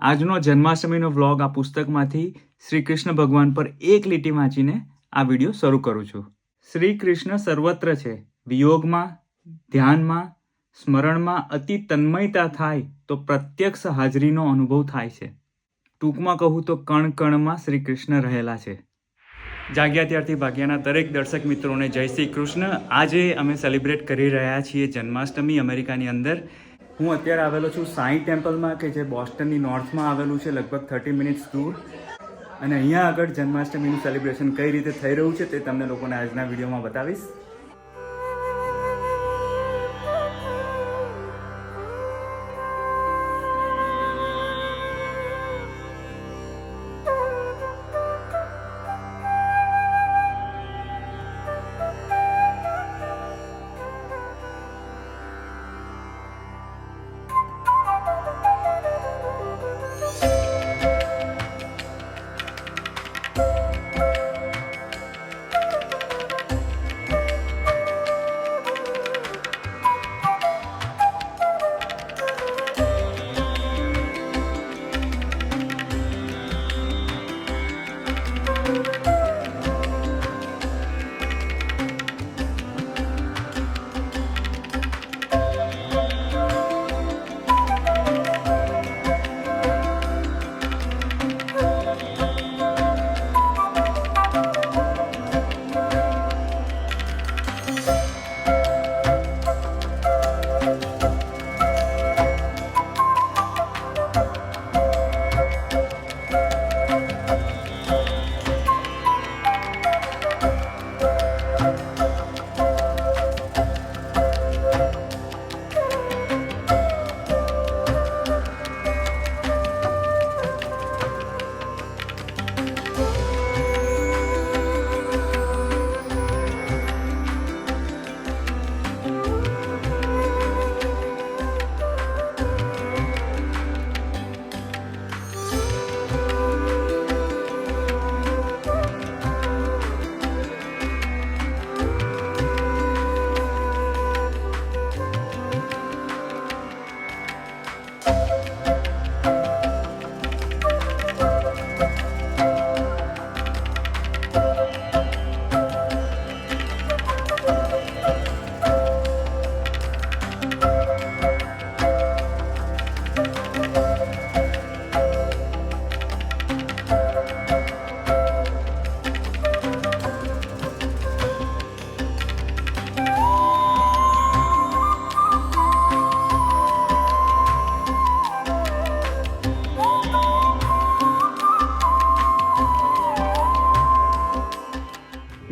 આજનો જન્માષ્ટમીનો વ્લોગ આ પુસ્તકમાંથી શ્રી કૃષ્ણ ભગવાન પર એક લીટી વાંચીને આ વિડીયો શરૂ કરું છું. શ્રી કૃષ્ણ સર્વત્ર છે. વિયોગમાં, ધ્યાનમાં, સ્મરણમાં અતિ તન્મયતા થાય તો પ્રત્યક્ષ હાજરીનો અનુભવ થાય છે. ટૂંકમાં કહું તો કણ કણમાં શ્રી કૃષ્ણ રહેલા છે. જાગ્યા ત્યારથી ભાગ્યાના દરેક દર્શક મિત્રોને જય શ્રી કૃષ્ણ. આજે અમે સેલિબ્રેટ કરી રહ્યા છીએ જન્માષ્ટમી અમેરિકાની અંદર. હું અત્યારે આવેલો છું સાંઈ ટેમ્પલમાં કે જે બોસ્ટનની નોર્થમાં આવેલું છે, લગભગ 30 મિનિટ્સ દૂર. અને અહીંયા આગળ જન્માષ્ટમીનું સેલિબ્રેશન કઈ રીતે થઈ રહ્યું છે તે તમને લોકોને આજના વિડીયોમાં બતાવીશ.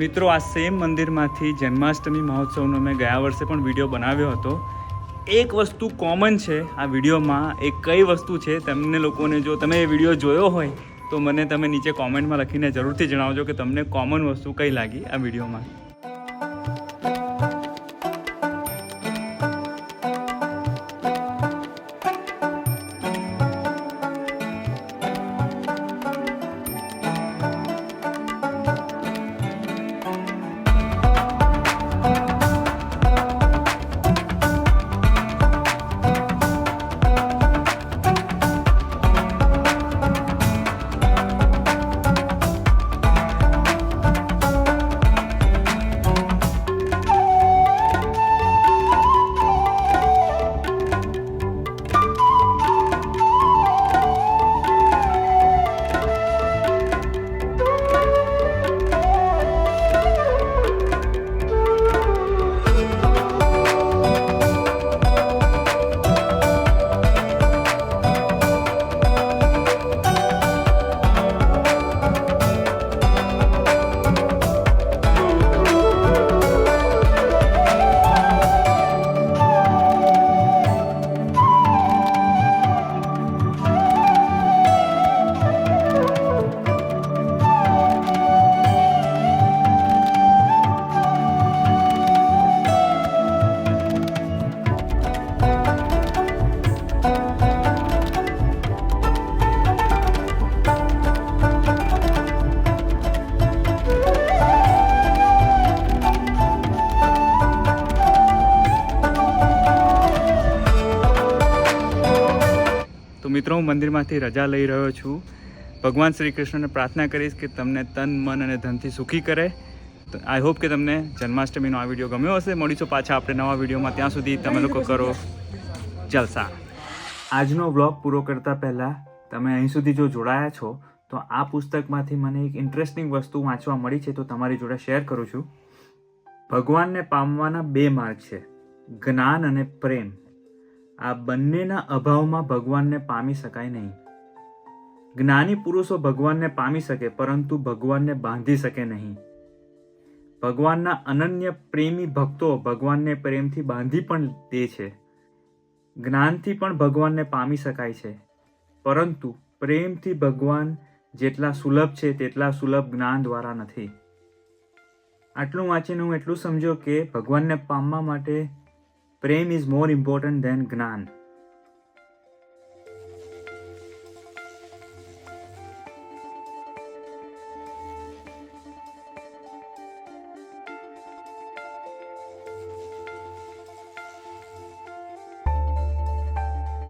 મિત્રો, આ સેમ મંદિરમાંથી જન્માષ્ટમી મહોત્સવનો મેં ગયા વર્ષે પણ વિડીયો બનાવ્યો હતો. એક વસ્તુ કોમન છે આ વિડીયોમાં. એ કઈ વસ્તુ છે તમને લોકોને, જો તમે એ વિડીયો જોયો હોય તો મને તમે નીચે કોમેન્ટમાં લખીને જરૂરથી જણાવજો કે તમને કોમન વસ્તુ કઈ લાગી આ વિડીયોમાં. મંદિરમાંથી રજા લઈ રહ્યો છું. ભગવાન શ્રી કૃષ્ણને પ્રાર્થના કરીશ કે તમને તન મન અને ધનથી સુખી કરે. આઈ હોપ કે તમને જન્માષ્ટમીનો આ વિડીયો ગમ્યો હશે. મળીશું પાછા આપણે નવા વિડીયોમાં. ત્યાં સુધી તમે લોકો કરો જલસા. આજનો વ્લોગ પૂરો કરતા પહેલાં તમે અહીં સુધી જો જોડાયા છો તો આ પુસ્તકમાંથી મને એક ઇન્ટરેસ્ટિંગ વસ્તુ વાંચવા મળી છે, તો તમારી જોડે શેર કરું છું. ભગવાનને પામવાના 2 માર્ગ છે, જ્ઞાન અને પ્રેમ. આ બંનેના અભાવમાં ભગવાનને પામી શકાય નહીં. જ્ઞાની પુરુષો ભગવાનને પામી શકે, પરંતુ ભગવાનને બાંધી શકે નહીં. ભગવાનના અનન્ય પ્રેમી ભક્તો ભગવાનને પ્રેમથી બાંધી પણ દે છે. જ્ઞાનથી પણ ભગવાનને પામી શકાય છે, પરંતુ પ્રેમથી ભગવાન જેટલા સુલભ છે તેટલા સુલભ જ્ઞાન દ્વારા નથી. આટલું વાંચીને હું એટલું સમજ્યો કે ભગવાનને પામવા માટે પ્રેમ ઇઝ મોર ઇમ્પોર્ટન્ટ ધેન જ્ઞાન.